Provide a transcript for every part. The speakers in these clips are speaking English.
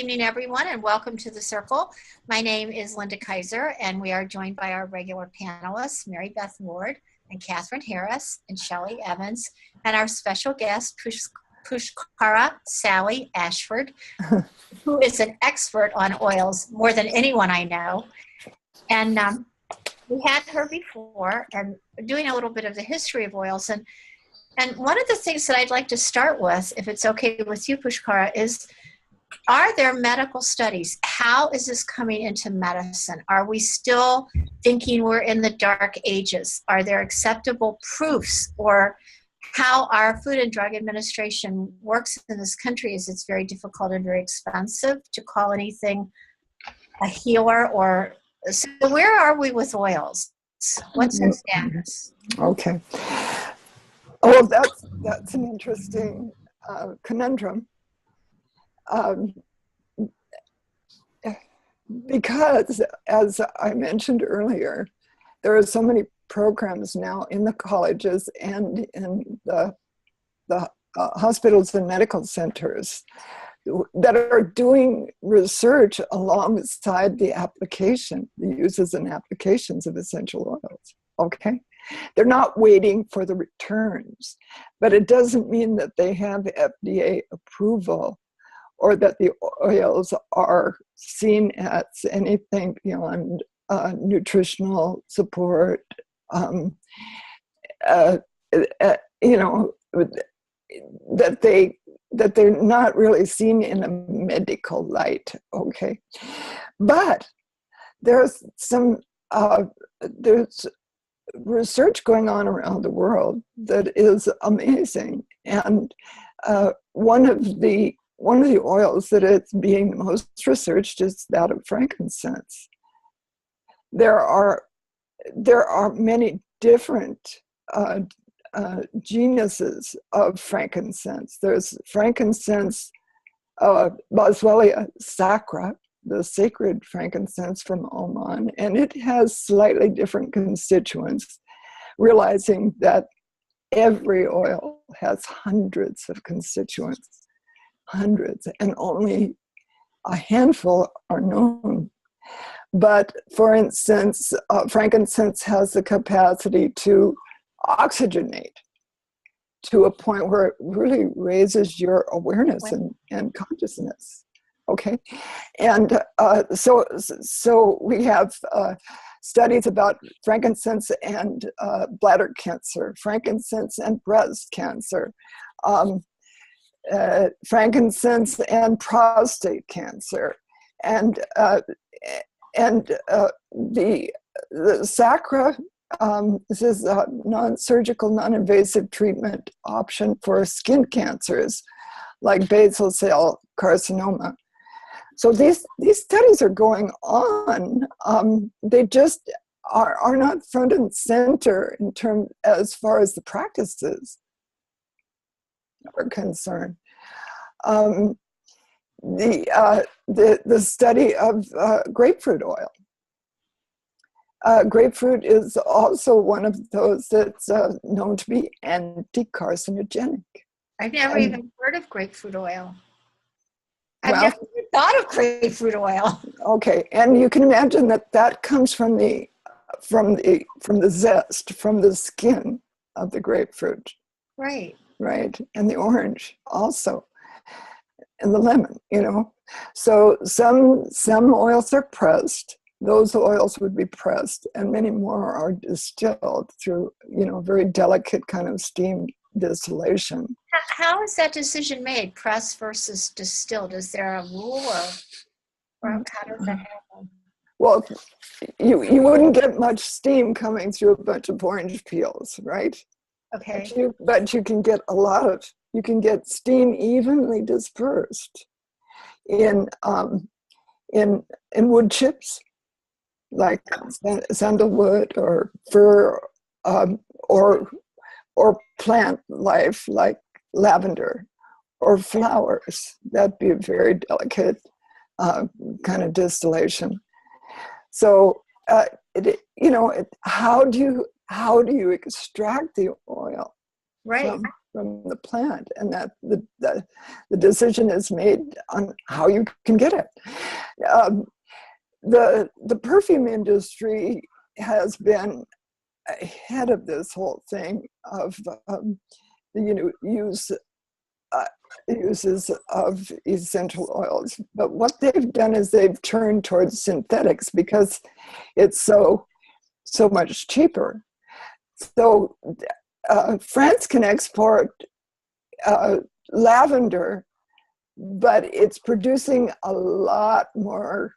evening, everyone, and welcome to The Circle. My name is Linda Kaiser, and we are joined by our regular panelists, Mary Beth Ward and Catherine Harris and Shelley Evans, and our special guest, Pushkara Sally Ashford, who is an expert on oils, more than anyone I know. And we had her before, and doing a little bit of the history of oils. And one of the things that I'd like to start with, if it's okay with you, Pushkara, is are there medical studies? How is this coming into medicine? Are we still thinking we're in the dark ages? Are there acceptable proofs? Or how our Food and Drug Administration works in this country is it's very difficult and very expensive to call anything a healer. Or so where are we with oils? What's our status? Okay. Oh, that's an interesting conundrum. Because, as I mentioned earlier, there are so many programs now in the colleges and in the hospitals and medical centers that are doing research alongside the uses and applications of essential oils. Okay? They're not waiting for the returns, but it doesn't mean that they have FDA approval or that the oils are seen as anything beyond nutritional support. That they're not really seen in a medical light. Okay, but there's research going on around the world that is amazing, and one of the oils that is being most researched is that of frankincense. There are many different genuses of frankincense. There's frankincense, Boswellia sacra, the sacred frankincense from Oman, and it has slightly different constituents, realizing that every oil has hundreds of constituents. Hundreds, and only a handful are known. But for instance, frankincense has the capacity to oxygenate to a point where it really raises your awareness and consciousness. Okay, and so we have studies about frankincense and bladder cancer, frankincense and breast cancer. Frankincense and prostate cancer, and the sacra. This is a non-surgical, non-invasive treatment option for skin cancers, like basal cell carcinoma. So these studies are going on. They just are not front and center as far as the practices are concerned. The study of grapefruit oil. Grapefruit is also one of those that's known to be anti-carcinogenic. I've never even heard of grapefruit oil. I've never even thought of grapefruit oil. Okay, and you can imagine that comes from the zest, from the skin of the grapefruit. Right. Right, and the orange also, and the lemon, So some oils are pressed. Those oils would be pressed, and many more are distilled through, very delicate kind of steam distillation. How is that decision made, pressed versus distilled? Is there a rule, or how does that happen? Well, you wouldn't get much steam coming through a bunch of orange peels, right? Okay. But you can get you can get steam evenly dispersed in wood chips, like sandalwood or fir, or plant life like lavender, or flowers. That'd be a very delicate kind of distillation. So how do you extract the oil right from the plant, and that the decision is made on how you can get it. The perfume industry has been ahead of this whole thing of uses of essential oils, but what they've done is they've turned towards synthetics because it's so much cheaper. So France can export lavender, but it's producing a lot more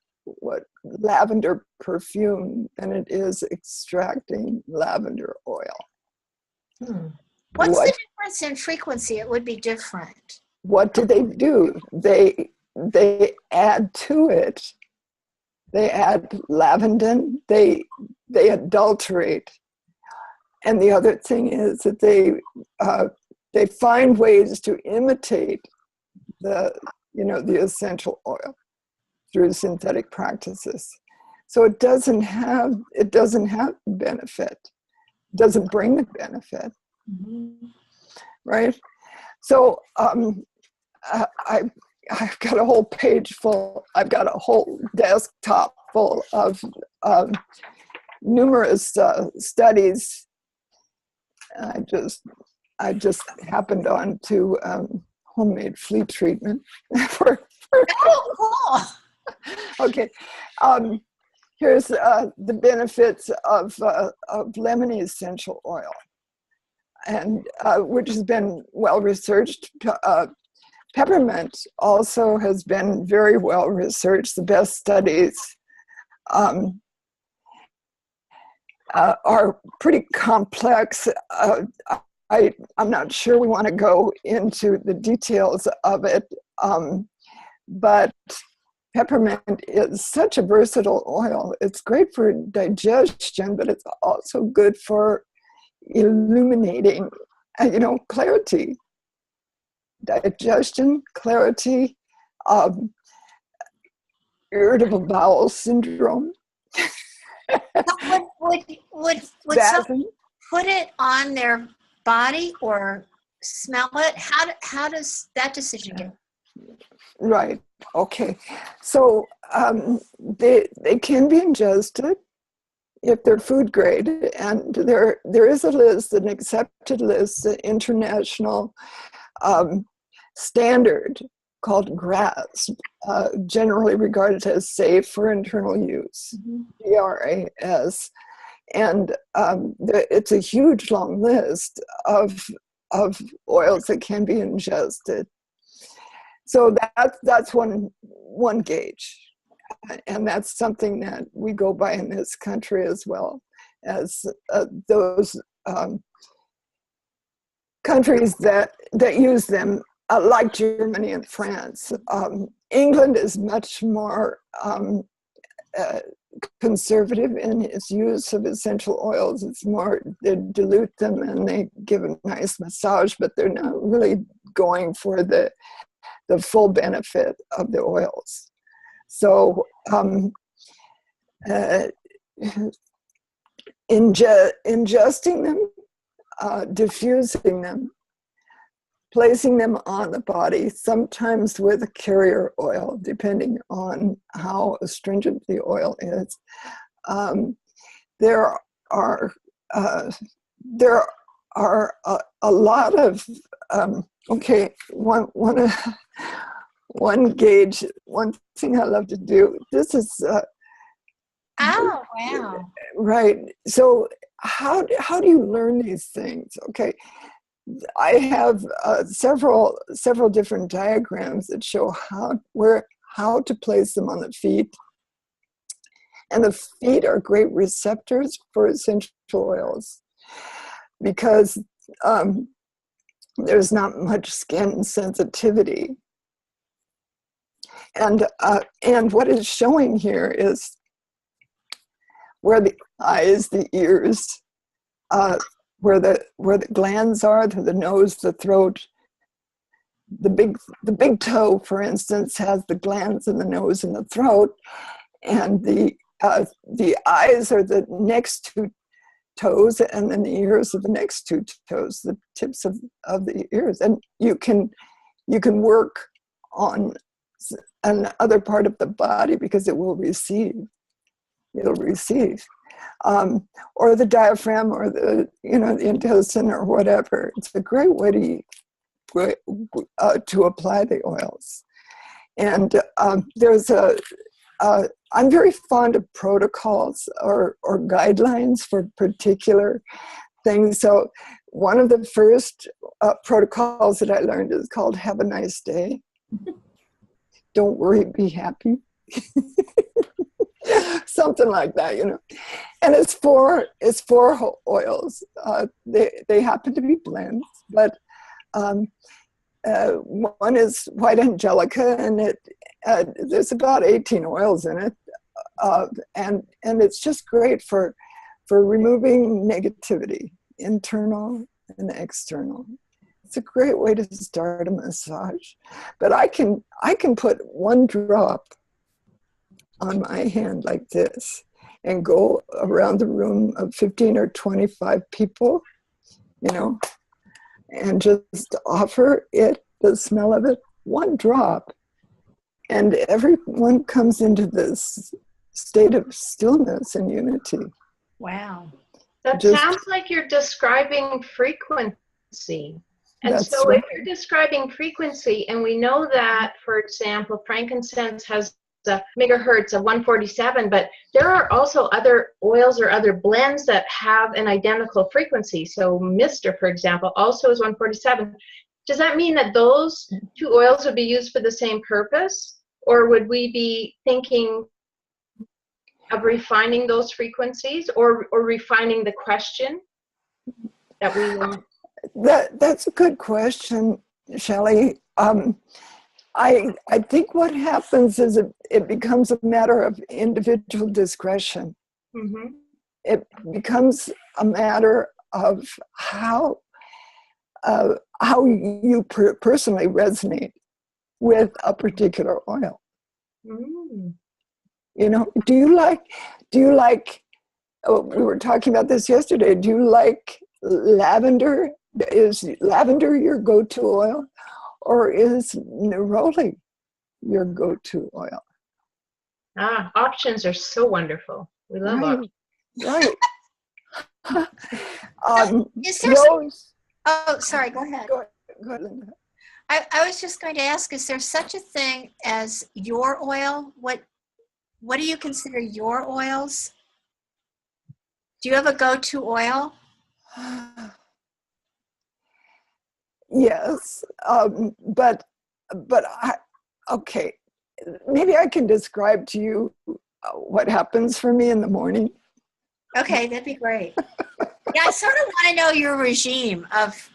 lavender perfume than it is extracting lavender oil. What's the difference in frequency? It would be different. What do? They add to it. They add lavandin. They adulterate. And the other thing is that they find ways to imitate the essential oil through synthetic practices. So it doesn't have benefit. It doesn't bring the benefit. Mm-hmm. Right? So I've got a whole page full. I've got a whole desktop full of numerous studies. I just happened on to homemade flea treatment. Oh, cool. Okay. Here's the benefits of lemon essential oil, and which has been well researched. Peppermint also has been very well researched. The best studies are pretty complex. I'm not sure we want to go into the details of it, but peppermint is such a versatile oil. It's great for digestion, but it's also good for illuminating, clarity. Digestion, clarity, irritable bowel syndrome. Would someone put it on their body or smell it? How does that decision get? Right. Okay. So they can be ingested if they're food grade, and there is a list, an accepted list, the international standard called GRAS, generally regarded as safe for internal use, GRAS. And it's a huge long list of oils that can be ingested. So that's one gauge, and that's something that we go by in this country as well as those countries that use them, like Germany and France. England is much more conservative in its use of essential oils. It's more, they dilute them and they give a nice massage, but they're not really going for the full benefit of the oils. So ingesting them, diffusing them, placing them on the body, sometimes with a carrier oil, depending on how astringent the oil is. There are a lot of one gauge. One thing I love to do. This is. Oh wow! Right. So how do you learn these things? Okay. I have several different diagrams that show how to place them on the feet, and the feet are great receptors for essential oils because there's not much skin sensitivity, and what it's showing here is where the eyes, the ears, where the glands are, the nose, the throat. The big toe, for instance, has the glands in the nose and the throat, and the eyes are the next toes, and then the ears of the next two toes, the tips of the ears. And you can work on another part of the body because it will receive. It'll receive. Or the diaphragm, or the intestine, or whatever. It's a great way to apply the oils. And I'm very fond of protocols or guidelines for particular things. So one of the first protocols that I learned is called "Have a nice day." Don't worry, be happy. Something like that, And it's four oils. They happen to be blends, but one is white angelica, and there's about 18 oils in it, and it's just great for removing negativity, internal and external. It's a great way to start a massage. But I can put one drop on my hand like this and go around the room of 15 or 25 people, and just offer it, the smell of it, one drop. And everyone comes into this state of stillness and unity. Wow. That sounds like you're describing frequency. And so right. If you're describing frequency, and we know that, for example, frankincense has a megahertz of 147, but there are also other oils or other blends that have an identical frequency. So Mister, for example, also is 147. Does that mean that those two oils would be used for the same purpose? Or would we be thinking of refining those frequencies, or refining the question that we want? That's a good question, Shelley. I think what happens is it becomes a matter of individual discretion. Mm-hmm. It becomes a matter of how you personally resonate with a particular oil. Mm. Do you like? Oh, we were talking about this yesterday. Do you like lavender? Is lavender your go-to oil? Or is neroli your go-to oil? Options are so wonderful. We love options. Right. Is there sorry, go ahead. Go ahead, Linda. I was just going to ask, is there such a thing as your oil? What do you consider your oils? Do you have a go-to oil? Yes, but okay. Maybe I can describe to you what happens for me in the morning. Okay, that'd be great. Yeah, I sort of want to know your regime of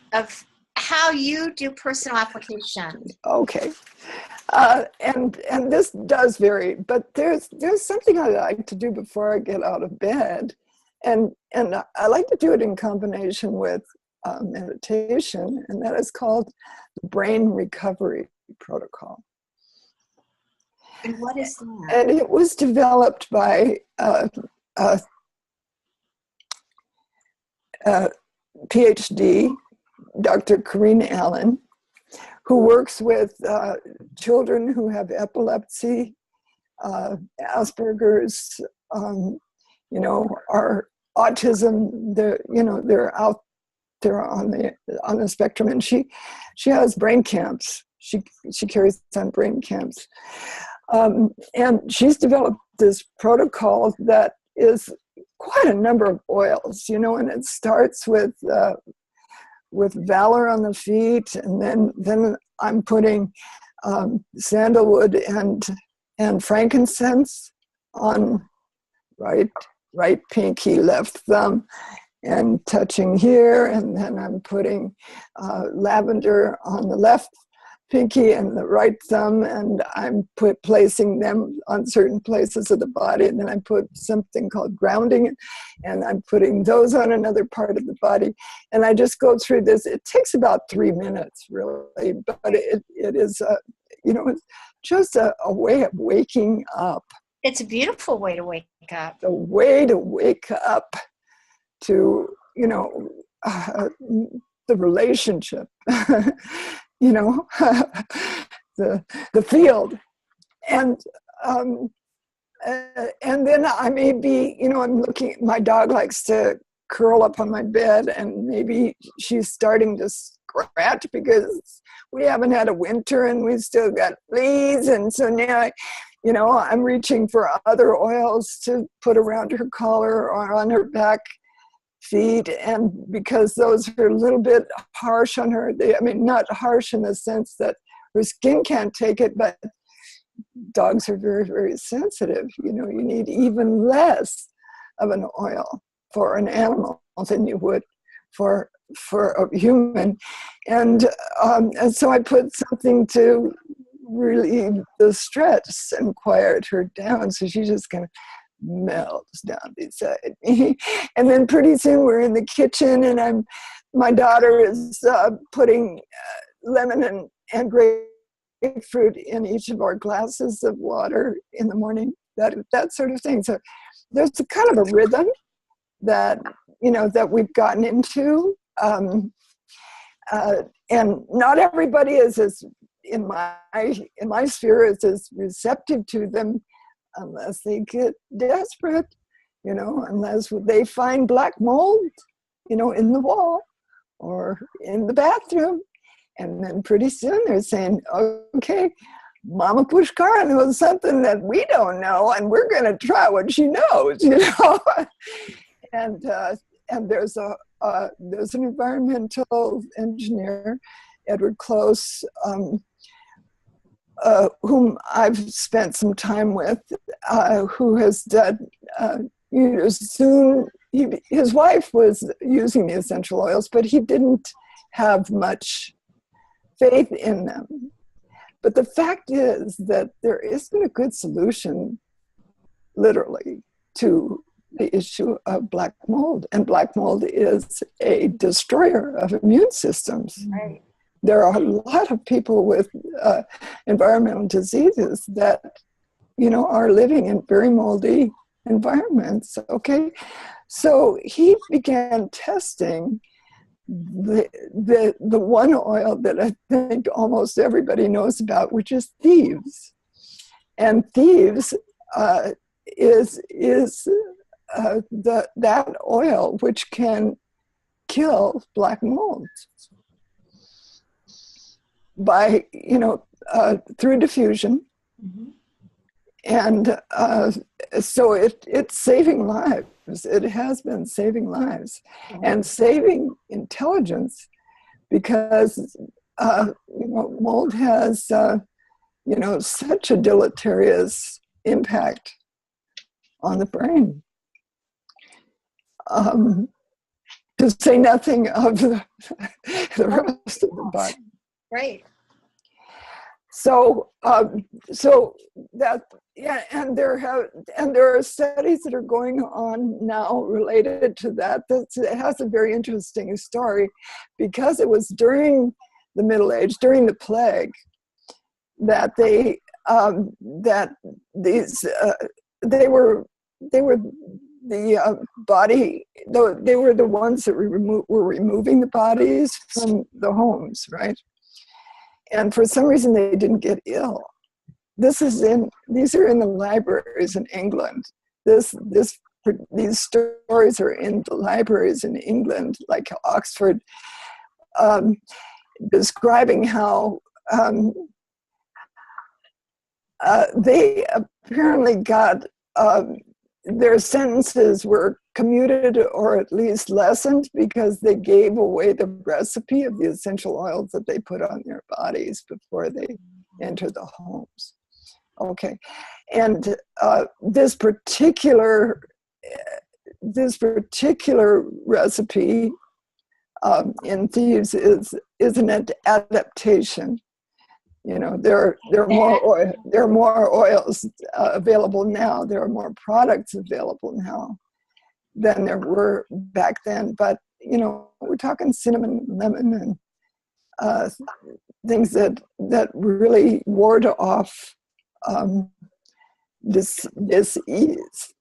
how you do personal application. Okay, and this does vary, but there's something I like to do before I get out of bed, and I like to do it in combination with meditation, and that is called the brain recovery protocol. And what is that? And it was developed by PhD, Dr. Corrine Allen, who works with children who have epilepsy, Asperger's, or autism. They're out there on the spectrum, and she has brain camps. She carries on brain camps, and she's developed this protocol that is quite a number of oils, and it starts with valor on the feet, and then I'm putting sandalwood and frankincense on right pinky, left thumb, and touching here, and then I'm putting lavender on the left pinky and the right thumb, and I'm placing them on certain places of the body, and then I put something called grounding, and I'm putting those on another part of the body, and I just go through this. It takes about 3 minutes, really, but it is it's just a way of waking up. It's a beautiful way to wake up. A way to wake up to, the relationship, the field. And then I may be, I'm looking, my dog likes to curl up on my bed, and maybe she's starting to scratch because we haven't had a winter and we've still got fleas. And so now, I'm reaching for other oils to put around her collar or on her back feet. And because those are a little bit harsh on her, not harsh in the sense that her skin can't take it, but dogs are very, very sensitive. You need even less of an oil for an animal than you would for a human. And so I put something to relieve the stress and quiet her down, so she just kind of melts down beside me. And then pretty soon we're in the kitchen, and my daughter is putting lemon and grapefruit in each of our glasses of water in the morning, that sort of thing. So there's a kind of a rhythm that that we've gotten into, and not everybody is as in my sphere is as receptive to them, unless they get desperate, unless they find black mold, in the wall or in the bathroom. And then pretty soon they're saying, okay, Mama Pushkara knows something that we don't know, and we're going to try what she knows, And there's an environmental engineer, Edward Close, whom I've spent some time with, who has done, soon, his wife was using the essential oils, but he didn't have much faith in them. But the fact is that there isn't a good solution, literally, to the issue of black mold. And black mold is a destroyer of immune systems. Right. There are a lot of people with environmental diseases that, are living in very moldy environments. Okay. So he began testing the one oil that I think almost everybody knows about, which is thieves. And thieves is that oil which can kill black mold by through diffusion. Mm-hmm. And so it's saving lives. It has been saving lives, and saving intelligence, because mold has such a deleterious impact on the brain. To say nothing of the rest of the body. Right. So that, yeah, and there are studies that are going on now related to that. It has a very interesting story, because it was during the Middle Age, during the plague, that they were the body. They were the ones that were removing the bodies from the homes, right? And for some reason, they didn't get ill. These are in the libraries in England. These stories are in the libraries in England, like Oxford, describing how they apparently got their sentences were commuted or at least lessened because they gave away the recipe of the essential oils that they put on their bodies before they entered the homes. Okay, and this particular recipe in thieves is an adaptation. There are more oils available now. There are more products available now than there were back then. But we're talking cinnamon, lemon, and things that really ward off this disease.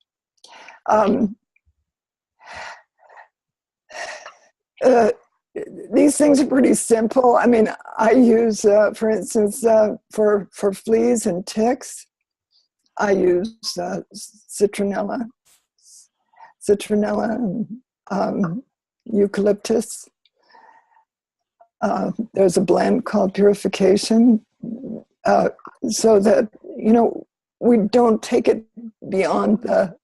these things are pretty simple. I mean, I use, for instance, for fleas and ticks, I use citronella, and eucalyptus. There's a blend called Purification, so that, you know, we don't take it beyond the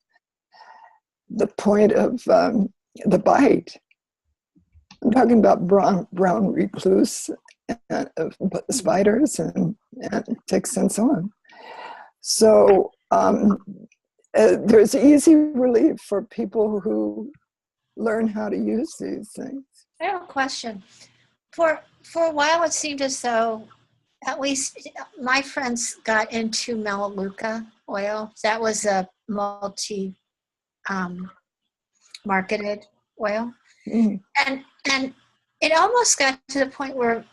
point of the bite. I'm talking about brown recluse spiders and ticks and so on. So there's easy relief for people who learn how to use these things. I have a question. For a while, it seemed as though, at least my friends got into Melaleuca oil. That was a marketed oil. Mm. And it almost got to the point where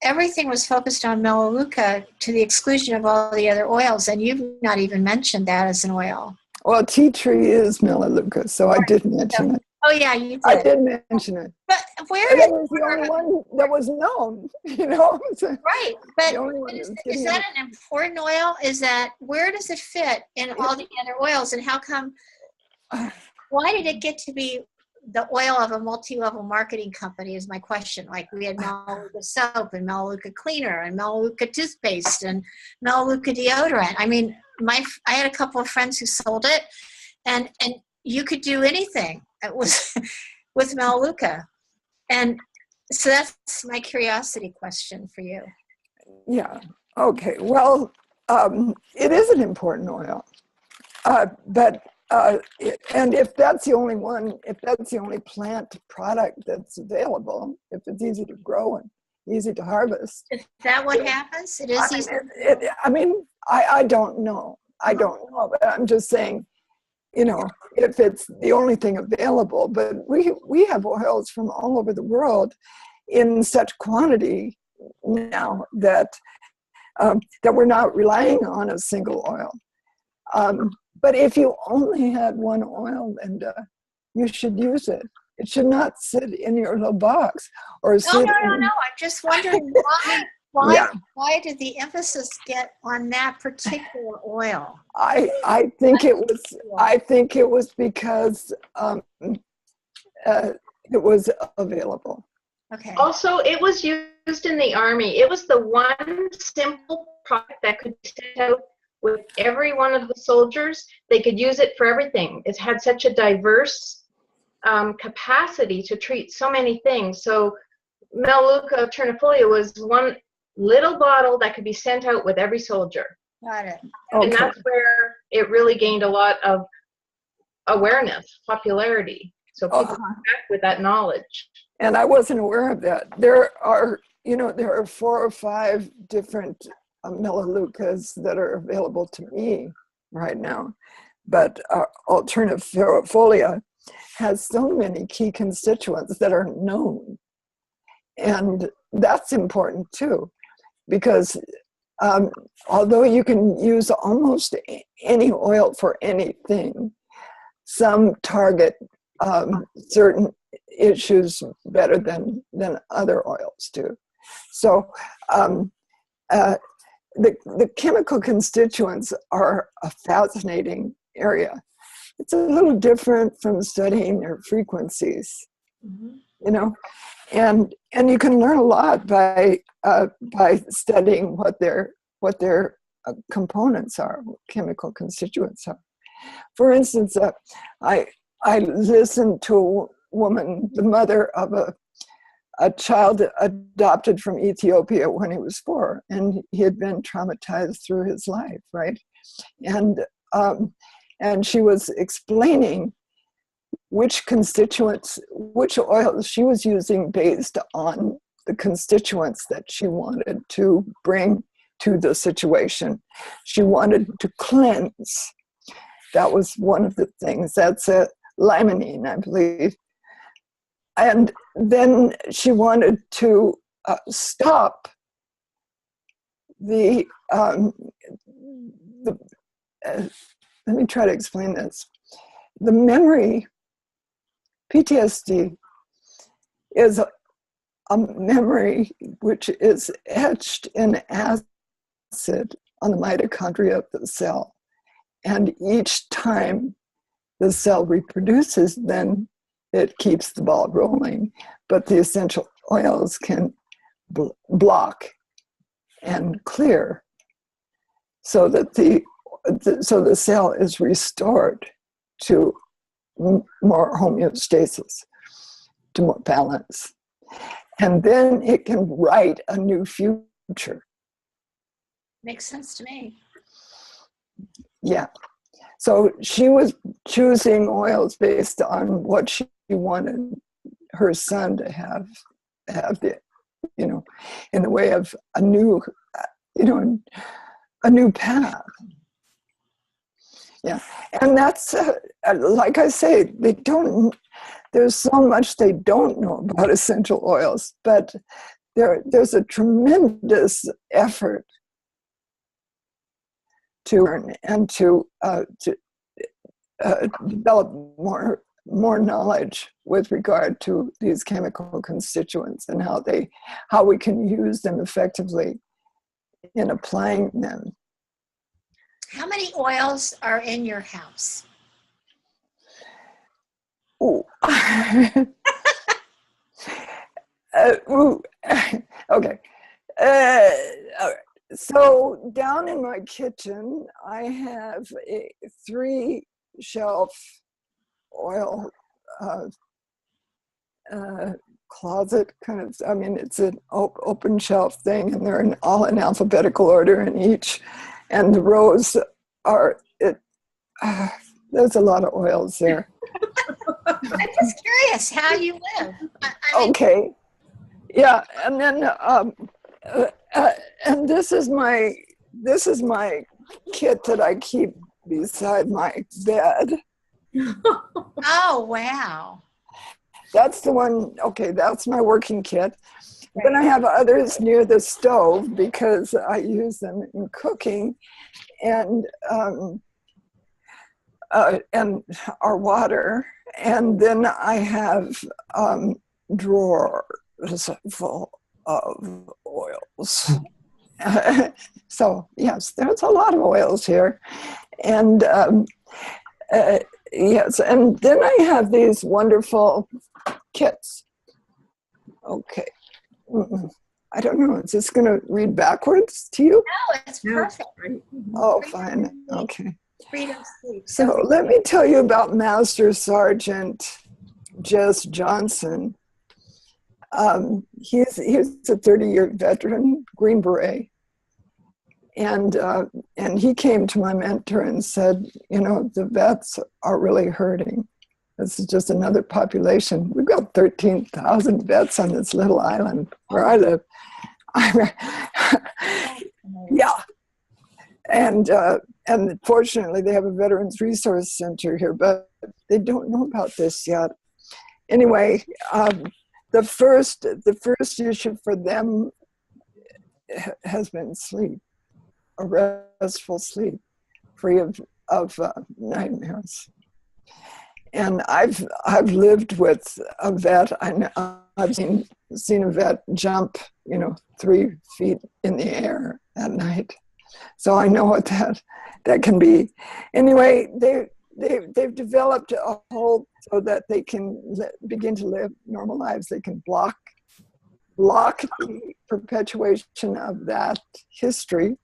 everything was focused on Melaleuca to the exclusion of all the other oils, and you've not even mentioned that as an oil. Well, tea tree is Melaleuca, so I did mention it. Oh yeah, you did. I did mention it. But where and it was the only one that was known, you know? Right, but is that an important oil? Is that, where does it fit in all the other oils, and how come, why did it get to be the oil of a multi-level marketing company is my question. Like, we had Melaleuca soap and Melaleuca cleaner and Melaleuca toothpaste and Melaleuca deodorant. I mean, I had a couple of friends who sold it, and you could do anything. It was with Melaleuca. And so that's my curiosity question for you. Yeah. Okay. Well, it is an important oil, and if that's the only one, if that's the only plant product that's available, if it's easy to grow and easy to harvest. Is that what happens? It is easy. I don't know. I don't know, but I'm just saying, you know, if it's the only thing available, but we have oils from all over the world in such quantity now that we're not relying on a single oil. But if you only had one oil, Linda, you should use it. It should not sit in your little box or sit. No. I'm just wondering why did the emphasis get on that particular oil? I think it was because it was available. Okay. Also, it was used in the Army. It was the one simple product that could sit out with every one of the soldiers. They could use it for everything. It had such a diverse capacity to treat so many things. So Melaleuca ternifolia was one little bottle that could be sent out with every soldier. Got it. Okay. And that's where it really gained a lot of awareness, popularity. So people come back with that knowledge. And I wasn't aware of that. There are 4 or 5 different Melaleucas that are available to me right now. But alternatifolia has so many key constituents that are known. And that's important too, because although you can use almost any oil for anything, some target certain issues better than other oils do. So the chemical constituents are a fascinating area. It's a little different from studying their frequencies, you know, and you can learn a lot by studying what their components are, what chemical constituents are. For instance, I listened to a woman, the mother of a child adopted from Ethiopia when he was 4, and he had been traumatized through his life, right? And she was explaining which oils she was using based on the constituents that she wanted to bring to the situation. She wanted to cleanse. That was one of the things. That's a limonene, I believe. And then she wanted to stop let me try to explain this. The memory, PTSD, is a memory which is etched in acid on the mitochondria of the cell. And each time the cell reproduces, then it keeps the ball rolling. But the essential oils can block and clear so that the cell is restored to more homeostasis, to more balance. And then it can write a new future. Makes sense to me. Yeah. So she was choosing oils based on what she wanted her son to have the, in the way of a new, a new path. Yeah. And that's, like I say, there's so much they don't know about essential oils, but there's a tremendous effort to learn and to develop more knowledge with regard to these chemical constituents and how we can use them effectively in applying them. How many oils are in your house? Ooh. Okay. All right. So down in my kitchen, I have a 3-shelf oil closet kind of. I mean, it's an open shelf thing, and they're all in alphabetical order in each. And the rows are there's a lot of oils there. I'm just curious how you live. Okay. Yeah, and then and this is my kit that I keep beside my bed. Oh, wow. That's the one. Okay, that's my working kit. Right. Then I have others near the stove because I use them in cooking, and our water. And then I have drawers full of oils. So yes, there's a lot of oils here. And yes, and then I have these wonderful kits. Okay. I don't know, is this going to read backwards to you? No, it's perfect. Oh, fine. Okay. Freedom sleep. So let me tell you about Master Sergeant Jess Johnson. He's a 30-year veteran, Green Beret. And he came to my mentor and said, the vets are really hurting. This is just another population. We've got 13,000 vets on this little island where I live. Yeah. And fortunately, they have a Veterans Resource Center here, but they don't know about this yet. Anyway, the first issue for them has been sleep, a restful sleep, free of nightmares. And I've lived with a vet. I've seen a vet jump, 3 feet in the air at night. So I know what that can be. Anyway, they've developed a whole so that they can begin to live normal lives. They can block the perpetuation of that history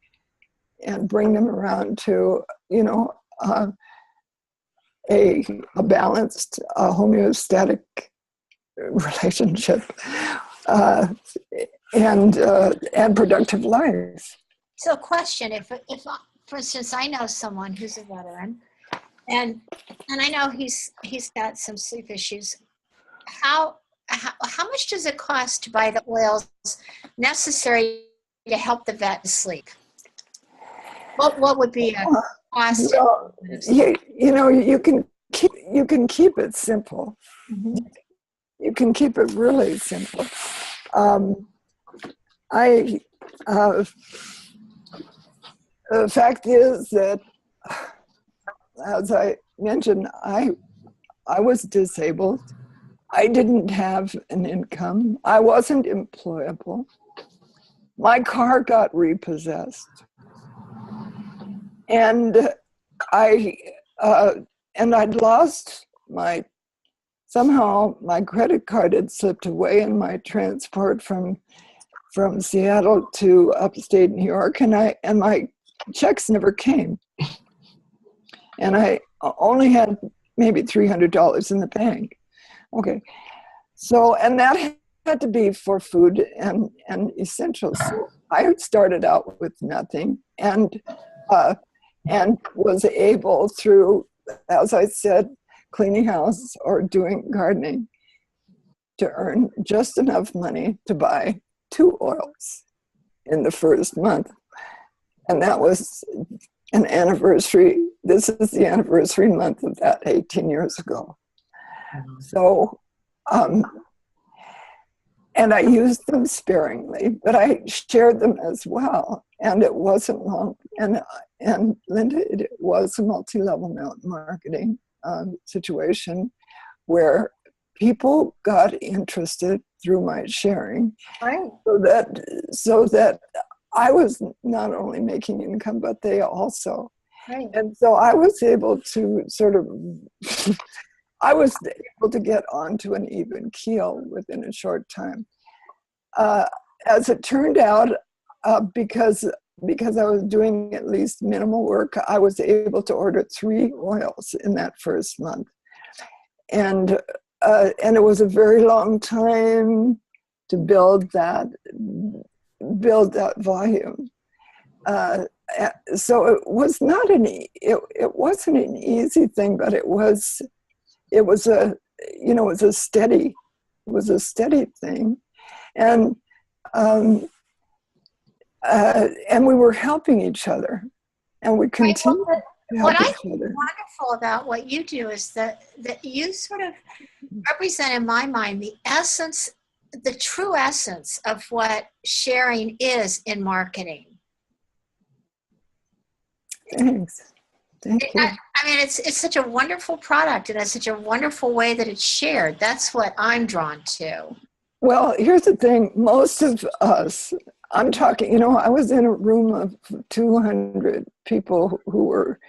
and bring them around to a balanced, homeostatic relationship and productive life. So, question: If for instance, I know someone who's a veteran, and I know he's got some sleep issues. How much does it cost to buy the oils necessary to help the vet sleep? What would be a cost? Well, you can keep it simple. Mm-hmm. You can keep it really simple. The fact is that, as I mentioned, I was disabled. I didn't have an income. I wasn't employable. My car got repossessed. And I'd lost somehow my credit card had slipped away in my transport from Seattle to upstate New York, and my checks never came. And I only had maybe $300 in the bank. Okay. So, and that had to be for food and essentials. So I started out with nothing and was able through, as I said, cleaning house or doing gardening to earn just enough money to buy 2 oils in the first month. And that was an anniversary. This is the anniversary month of that 18 years ago. So, and I used them sparingly, but I shared them as well. And it wasn't long. And Linda, it was a multi-level marketing situation where people got interested through my sharing. Right. So that I was not only making income, but they also. Right. And so I was able to sort of, I was able to get onto an even keel within a short time. As it turned out, because I was doing at least minimal work, I was able to order 3 oils in that first month. And it was a very long time to build that volume. So it was not it wasn't an easy thing, but it was a steady thing, and we were helping each other, and we continued to help what I each think other. is wonderful about what you do is that you sort of represent in my mind the essence, the true essence of what sharing is in marketing. Thanks. Thank you. I mean, it's such a wonderful product, and it's such a wonderful way that it's shared. That's what I'm drawn to. Well, here's the thing. Most of us, I'm talking, I was in a room of 200 people who were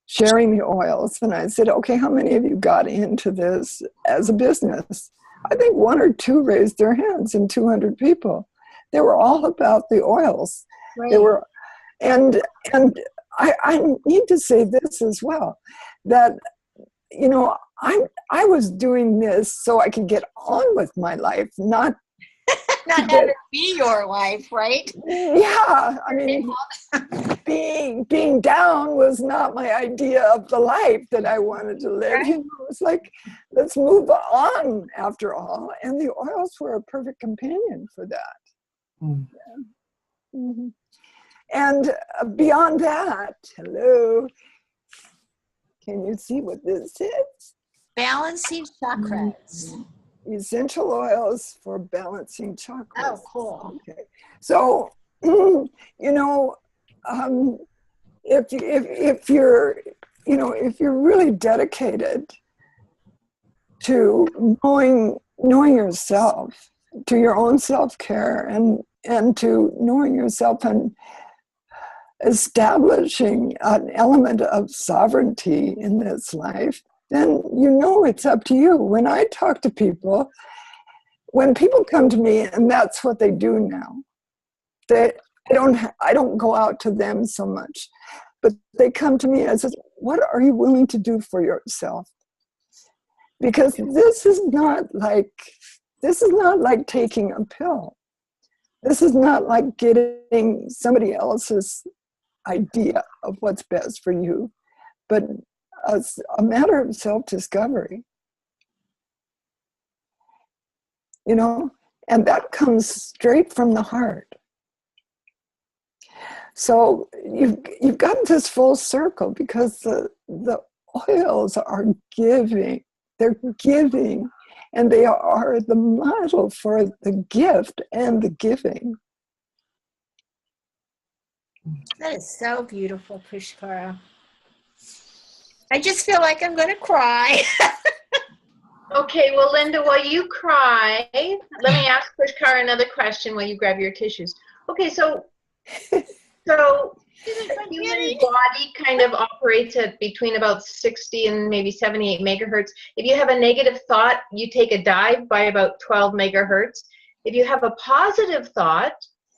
sharing the oils. And I said, okay, how many of you got into this as a business? I think 1 or 2 raised their hands in 200 people. They were all about the oils. Right. They were, and I need to say this as well, that, I was doing this so I could get on with my life, not have it be your life, right? Yeah, I mean, being down was not my idea of the life that I wanted to live. Right. It was like, let's move on after all. And the oils were a perfect companion for that. Mm. Yeah. Mm-hmm. And beyond that, hello, can you see what this is? Balancing chakras. Essential oils for balancing chakras. Oh, cool. Okay. So, if you're really dedicated to knowing yourself, to your own self-care, and to knowing yourself and establishing an element of sovereignty in this life, then it's up to you. When I talk to people, when people come to me, and that's what they do now, I don't go out to them so much, but they come to me and say, what are you willing to do for yourself? Because this is not like taking a pill. This is not like getting somebody else's idea of what's best for you, but a matter of self-discovery. And that comes straight from the heart. So you've gotten this full circle because the oils are giving. They're giving, and they are the model for the gift and the giving. That is so beautiful, Pushkara. I just feel like I'm going to cry. Okay, well, Linda, while you cry, let me ask Pushkara another question while you grab your tissues. Okay, so the human body kind of operates at between about 60 and maybe 78 megahertz. If you have a negative thought, you take a dive by about 12 megahertz. If you have a positive thought,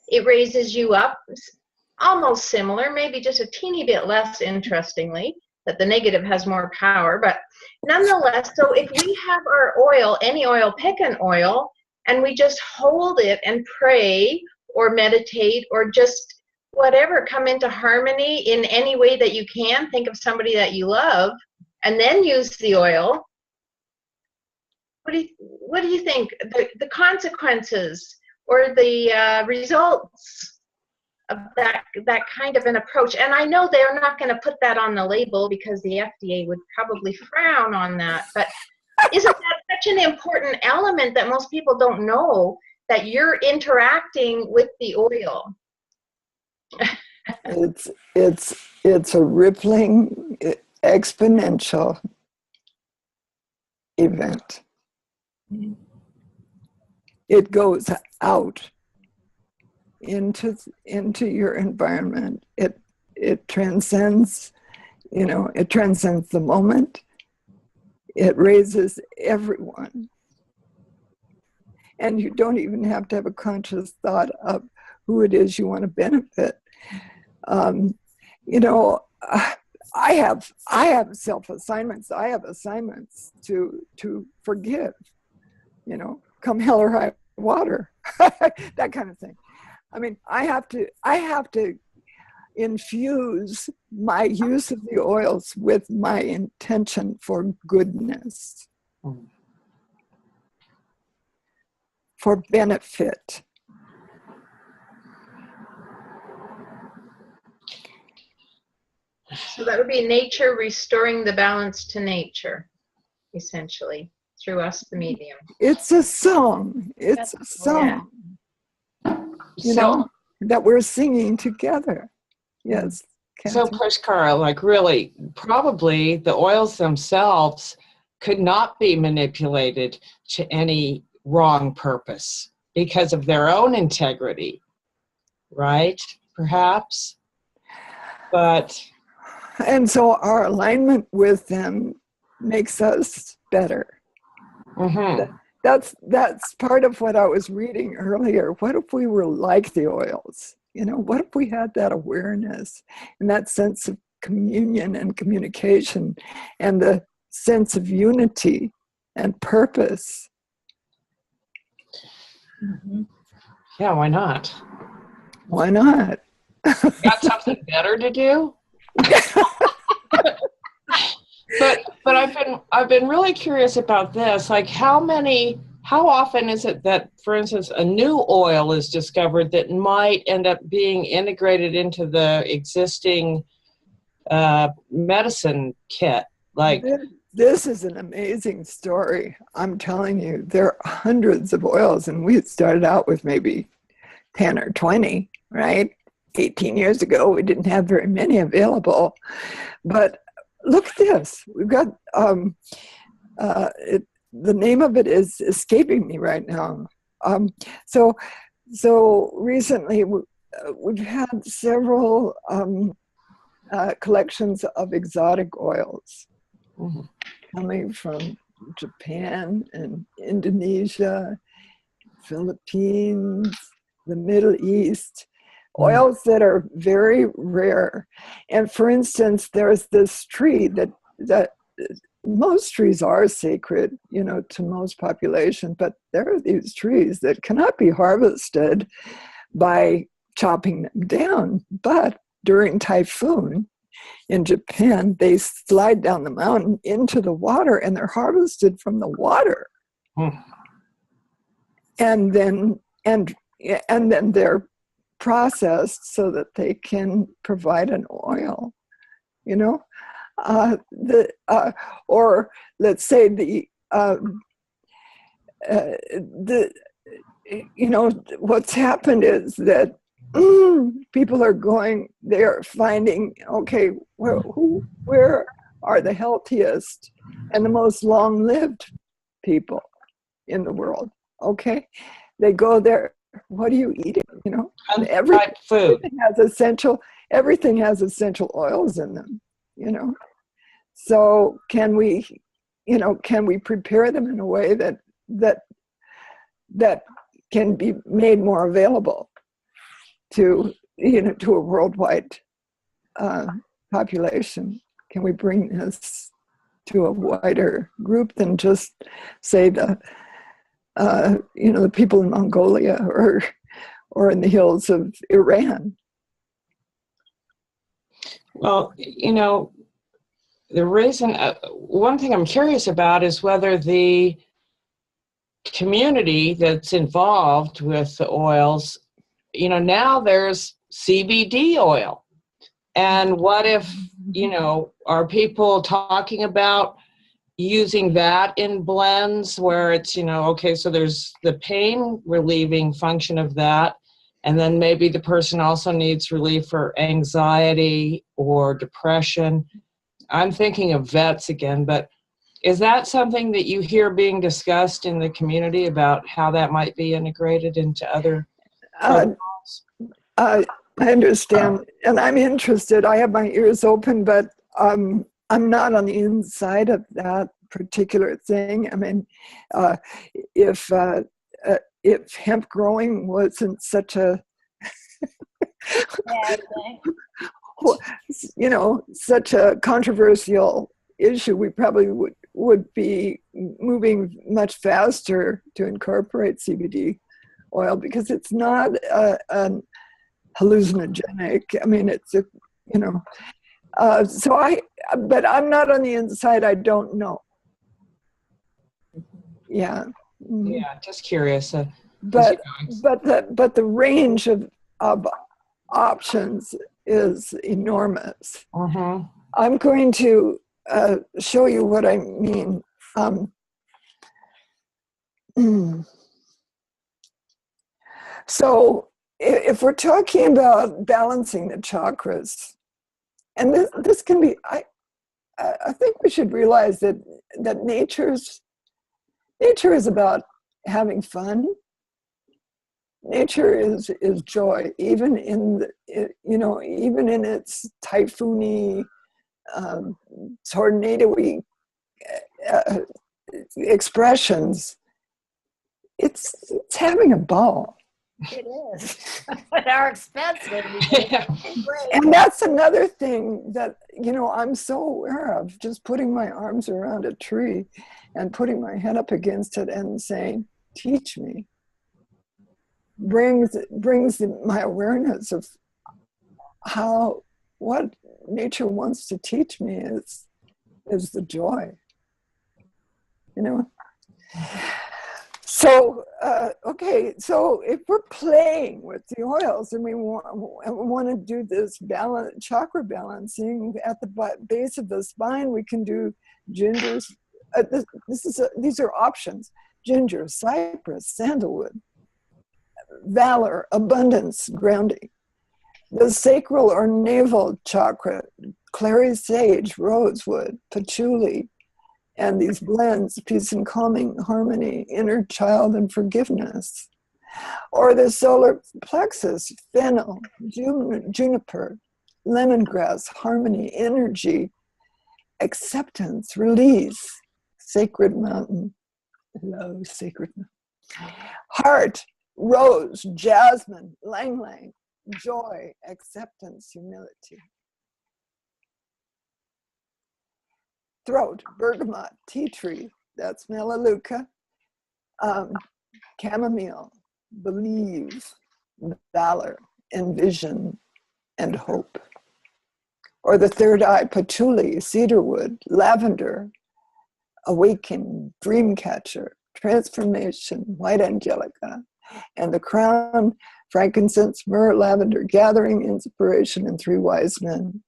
it raises you up, almost similar, maybe just a teeny bit less, interestingly, that the negative has more power. But nonetheless, so if we have our oil, any oil, pick an oil, and we just hold it and pray or meditate or just whatever, come into harmony in any way that you can, think of somebody that you love, and then use the oil. What do you think the consequences or the results of that kind of an approach? And I know they're not going to put that on the label because the FDA would probably frown on that, but isn't that such an important element that most people don't know, that you're interacting with the oil? It's a rippling, exponential event. It goes out into your environment. It transcends, it transcends the moment. It raises everyone. And you don't even have to have a conscious thought of who it is you want to benefit. I have self-assignments. I have assignments to forgive, come hell or high water, that kind of thing. I mean, I have to infuse my use of the oils with my intention for goodness, for benefit. So that would be nature restoring the balance to nature, essentially, through us, the medium. It's a song. It's a song, that we're singing together. Yes. So, Pushkara, like really, probably the oils themselves could not be manipulated to any wrong purpose because of their own integrity, right? Perhaps. But... And so our alignment with them makes us better. Mm-hmm. That's part of what I was reading earlier. What if we were like the oils? What if we had that awareness and that sense of communion and communication and the sense of unity and purpose? Mm-hmm. Yeah, why not? Why not? Got something better to do? But I've been really curious about this. Like, how often is it that, for instance, a new oil is discovered that might end up being integrated into the existing medicine kit? Like, this is an amazing story. I'm telling you, there are hundreds of oils, and we started out with maybe 10 or 20, right? 18 years ago, we didn't have very many available. But look at this. We've got, the name of it is escaping me right now. So recently, we've had several collections of exotic oils coming from Japan and Indonesia, Philippines, the Middle East. Oils that are very rare. And for instance, there's this tree that most trees are sacred, to most population, but there are these trees that cannot be harvested by chopping them down. But during typhoon in Japan, they slide down the mountain into the water and they're harvested from the water. And then they're processed so that they can provide an oil, or let's say what's happened is that people they are finding, okay, where are the healthiest and the most long-lived people in the world. Okay, they go there. What are you eating? You know, Food. everything has essential oils in them. You know, so can we prepare them in a way that can be made more available to to a worldwide population? Can we bring this to a wider group than just say the people in Mongolia or in the hills of Iran? Well, the reason, one thing I'm curious about is whether the community that's involved with the oils, now there's CBD oil. And what if, are people talking about using that in blends where it's, okay, so there's the pain relieving function of that, and then maybe the person also needs relief for anxiety or depression. I'm thinking of vets again, but is that something that you hear being discussed in the community about how that might be integrated into other protocols? I understand, and I'm interested. I have my ears open, but I'm not on the inside of that particular thing. I mean, if hemp growing wasn't such a such a controversial issue, we probably would be moving much faster to incorporate CBD oil, because it's not hallucinogenic. I mean, it's but I'm not on the inside. I don't know. Yeah. Yeah, just curious. But the range of options is enormous. Uh-huh. I'm going to show you what I mean. So if we're talking about balancing the chakras, and this can be, I think we should realize that nature is about having fun. Nature is joy, even in even in its typhoony, tornado-y expressions. It's having a ball. It is. At our expense, and that's another thing that I'm so aware of. Just putting my arms around a tree and putting my head up against it and saying, "Teach me," brings my awareness of what nature wants to teach me is the joy. So, okay, so if we're playing with the oils and we want to do this chakra balancing at the base of the spine, we can do gingers. These are options: ginger, cypress, sandalwood, valor, abundance, grounding. The sacral or navel chakra, clary sage, rosewood, patchouli, and these blends, peace and calming, harmony, inner child and forgiveness. Or the solar plexus, fennel, juniper, lemongrass, harmony, energy, acceptance, release, sacred mountain, love, sacred mountain. Heart, rose, jasmine, lang lang, joy, acceptance, humility. Throat, bergamot, tea tree, that's melaleuca, chamomile, believe, valor, envision, and hope. Or the third eye, patchouli, cedarwood, lavender, awaken, dream catcher, transformation, white angelica. And the crown, frankincense, myrrh, lavender, gathering, inspiration, and three wise men.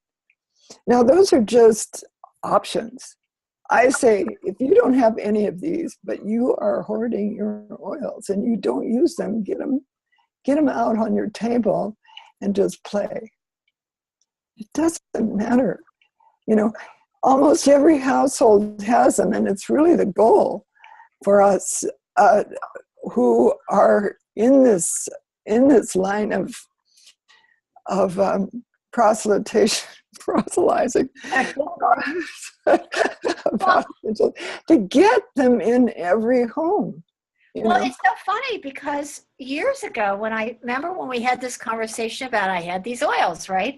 Now those are just options. I say, if you don't have any of these, but you are hoarding your oils and you don't use them, get them out on your table and just play. It doesn't matter. Almost every household has them, and it's really the goal for us who are in this line of proselytizing to get them in every home. Well, it's so funny because years ago, when we had this conversation about, I had these oils, right?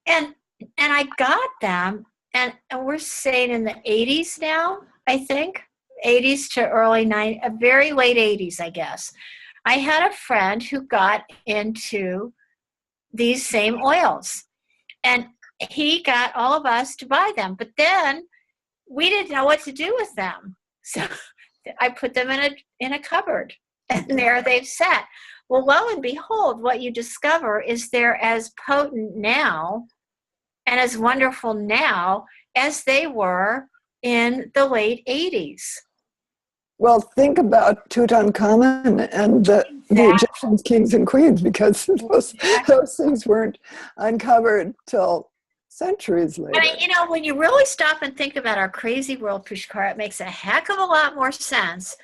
And I got them, and we're saying in the 80s now, I think, 80s to early 90s, very late 80s, I guess. I had a friend who got into these same oils, and he got all of us to buy them, but then we didn't know what to do with them. So I put them in a cupboard, and there they've sat. Well, lo and behold, what you discover is they're as potent now and as wonderful now as they were in the late 80s. Well, think about Tutankhamun and the Egyptian kings and queens, because those things weren't uncovered till centuries later. And when you really stop and think about our crazy world, Pushkara, it makes a heck of a lot more sense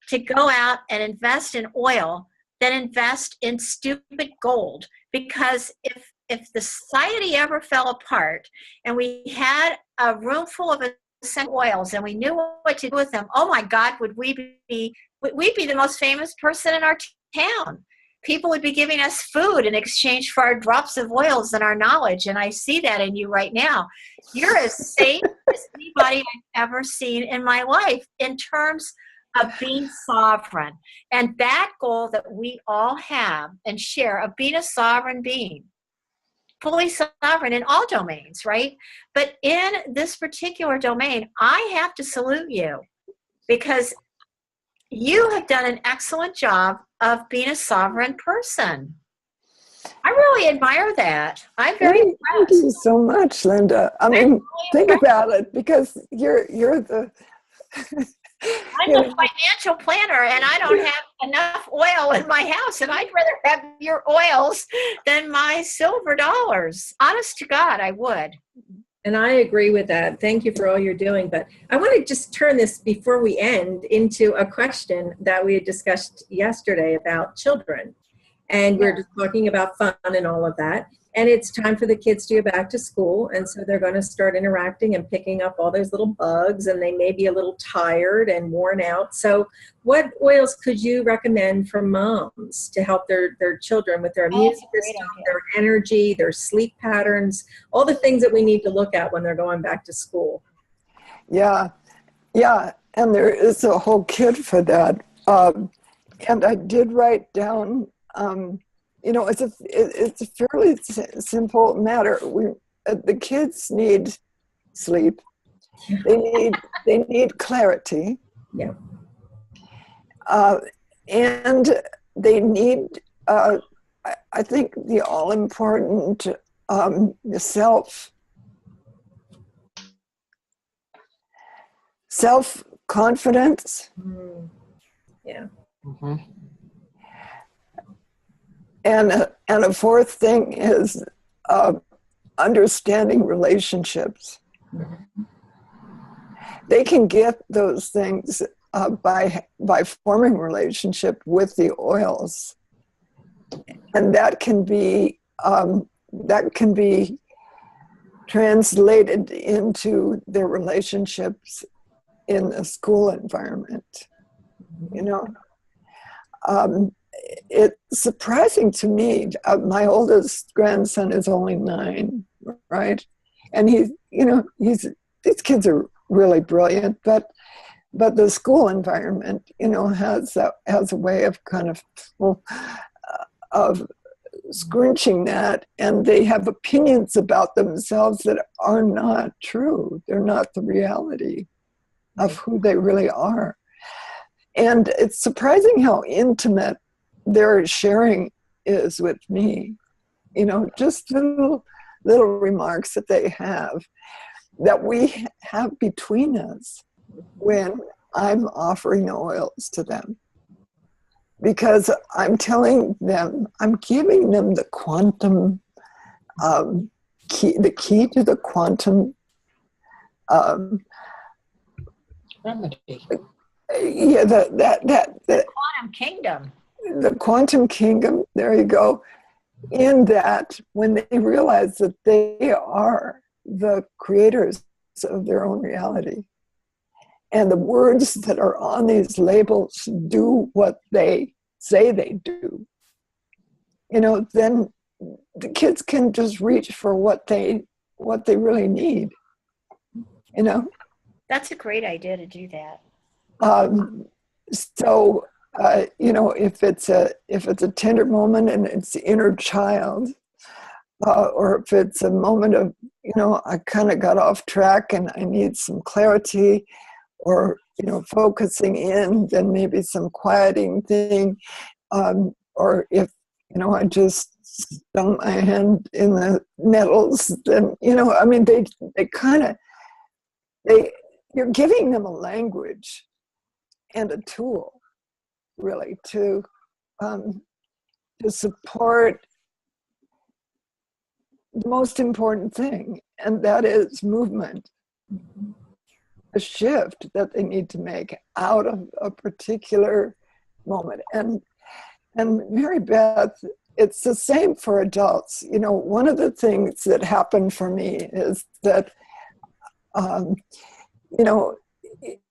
to go out and invest in oil than invest in stupid gold. Because if the society ever fell apart and we had a room full of essential oils and we knew what to do with them, oh my God, would we be the most famous person in our town? People would be giving us food in exchange for our drops of oils and our knowledge. And I see that in you right now. You're as safe as anybody I've ever seen in my life in terms of being sovereign. And that goal that we all have and share of being a sovereign being, fully sovereign in all domains, right? But in this particular domain, I have to salute you because you have done an excellent job of being a sovereign person. I really admire that. I'm very impressed. Thank you so much, Linda. I mean, think about it, because you're the... I'm a financial planner, and I don't have enough oil in my house, and I'd rather have your oils than my silver dollars. Honest to God, I would. And I agree with that. Thank you for all you're doing. But I want to just turn this, before we end, into a question that we had discussed yesterday about children. And we're just talking about fun and all of that. And it's time for the kids to go back to school. And so they're going to start interacting and picking up all those little bugs, and they may be a little tired and worn out. So what oils could you recommend for moms to help their children with their immune system, their energy, their sleep patterns, all the things that we need to look at when they're going back to school? Yeah. And there is a whole kit for that. And I did write down, it's a fairly simple matter. The kids need sleep. They need clarity. Yeah. And they need, I think, the all-important self-confidence. Yeah. Mm-hmm. And a fourth thing is understanding relationships. Mm-hmm. They can get those things by forming relationship with the oils, and that can be translated into their relationships in the school environment. It's surprising to me. My oldest grandson is only 9, right? And these kids are really brilliant, but the school environment, has a way of kind of scrunching that, and they have opinions about themselves that are not true. They're not the reality of who they really are. And it's surprising how intimate their sharing is with me. Just little remarks that they have, that we have between us when I'm offering oils to them. Because I'm telling them, I'm giving them the quantum key, the key to the quantum remedy. Yeah, The quantum kingdom. the quantum kingdom, there you go. In that, when they realize that they are the creators of their own reality, and the words that are on these labels do what they say they do, then the kids can just reach for what they really need. That's a great idea to do that. So if it's a tender moment and it's the inner child, or if it's a moment of I kind of got off track and I need some clarity, or focusing in, then maybe some quieting thing, or if I just stung my hand in the nettles, then they kind of you're giving them a language and a tool, really, to support the most important thing, and that is movement, a shift that they need to make out of a particular moment. And Mary Beth, it's the same for adults. One of the things that happened for me is that,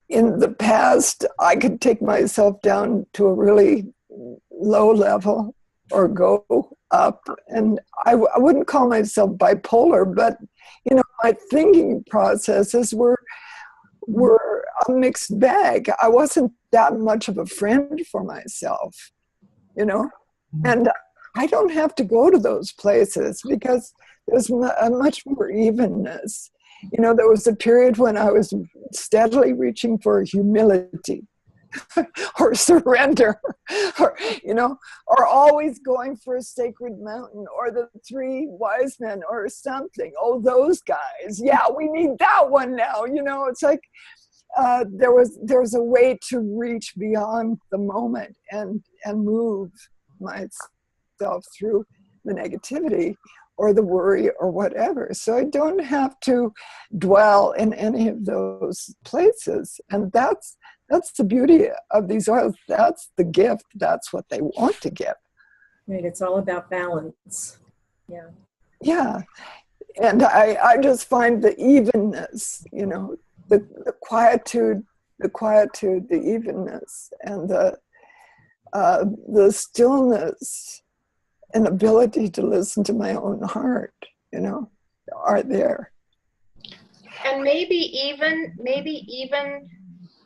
in the past, I could take myself down to a really low level or go up. And I wouldn't call myself bipolar, but, my thinking processes were a mixed bag. I wasn't that much of a friend for myself, and I don't have to go to those places because there's a much more evenness. There was a period when I was steadily reaching for humility or surrender, or always going for a sacred mountain or the three wise men or something. Oh, those guys. Yeah, we need that one now. It's like there was a way to reach beyond the moment and move myself through the negativity or the worry or whatever. So I don't have to dwell in any of those places. And that's the beauty of these oils. That's the gift. That's what they want to give. Right. It's all about balance. Yeah. Yeah. And I just find the evenness, the quietude, the evenness, and the stillness and ability to listen to my own heart, are there. And maybe even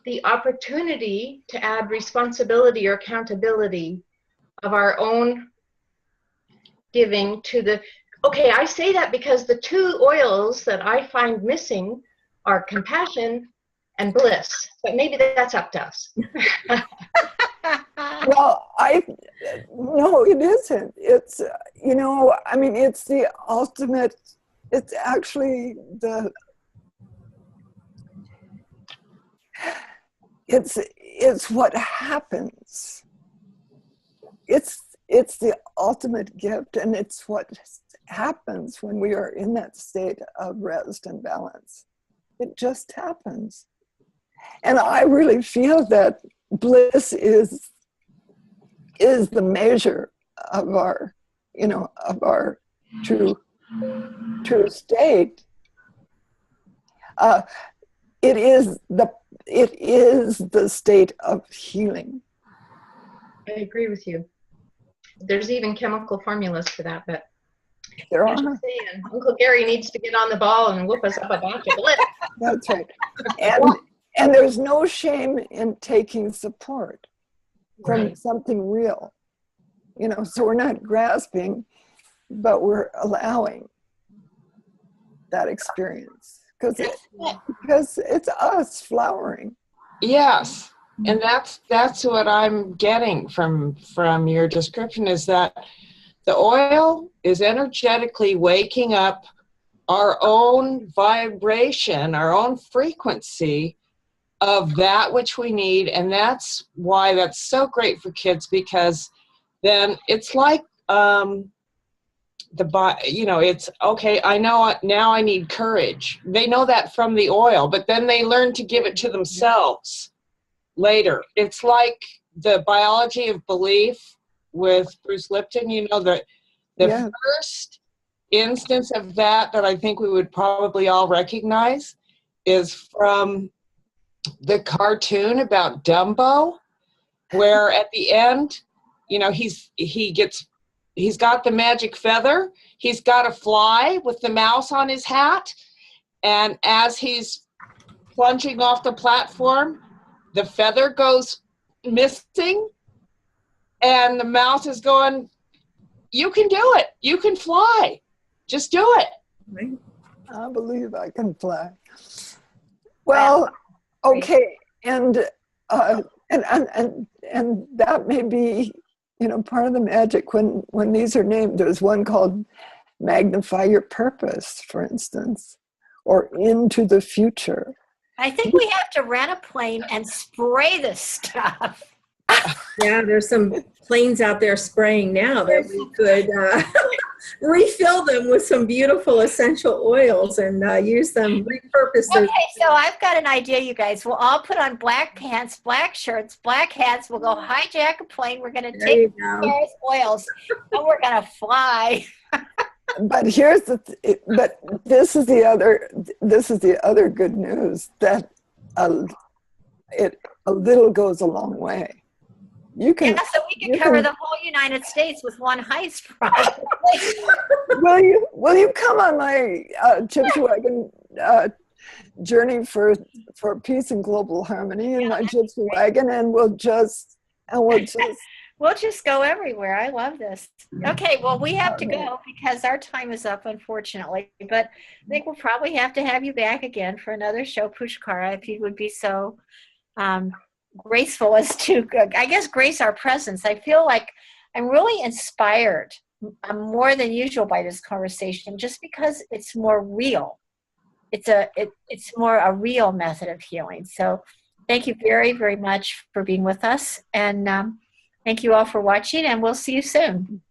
the opportunity to add responsibility or accountability of our own giving to the, okay, I say that because the two oils that I find missing are compassion and bliss, but maybe that's up to us. Well, no, it isn't. It's, it's the ultimate, it's actually it's what happens. It's the ultimate gift, and it's what happens when we are in that state of rest and balance. It just happens. And I really feel that bliss is the measure of our, of our true state. It is the state of healing. I agree with you. There's even chemical formulas for that, but There I'm are. just saying, Uncle Gary needs to get on the ball and whoop us up a batch of bliss. That's right. And there's no shame in taking support from Right. something real. So we're not grasping, but we're allowing that experience because it's us flowering. Yes, and that's what I'm getting from your description, is that the oil is energetically waking up our own vibration, our own frequency of that which we need. And that's why that's so great for kids, because then it's like it's okay, I know now I need courage. They know that from the oil, but then they learn to give it to themselves later. It's like the biology of belief with Bruce Lipton, you know, the Yeah. first instance of that I think we would probably all recognize is from the cartoon about Dumbo, where at the end, you know, he's got the magic feather, he's got to fly with the mouse on his hat, and as he's plunging off the platform, the feather goes missing, and the mouse is going, "You can do it. You can fly. Just do it." Right. I believe I can fly. Well, okay, and that may be, you know, part of the magic when these are named. There's one called Magnify Your Purpose, for instance, or Into the Future. I think we have to rent a plane and spray this stuff. Yeah, there's some planes out there spraying now that we could refill them with some beautiful essential oils and use them, repurpose those. Okay, so I've got an idea, you guys. We'll all put on black pants, black shirts, black hats. We'll go hijack a plane. We're going to take those oils and we're going to fly. But this is the other good news, that a little goes a long way. You can, yeah, so we can cover the whole United States with one heist, probably. will you come on my Chips Wagon journey for peace and global harmony in my Chips Wagon, and we'll just We'll just go everywhere. I love this. Okay, well, we have to go because our time is up, unfortunately. But I think we'll probably have to have you back again for another show, Pushkara, if you would be so graceful as to, I guess, grace our presence. I feel like I'm really inspired more than usual by this conversation, just because it's more real. It's more a real method of healing. So thank you very, very much for being with us. And thank you all for watching, and we'll see you soon.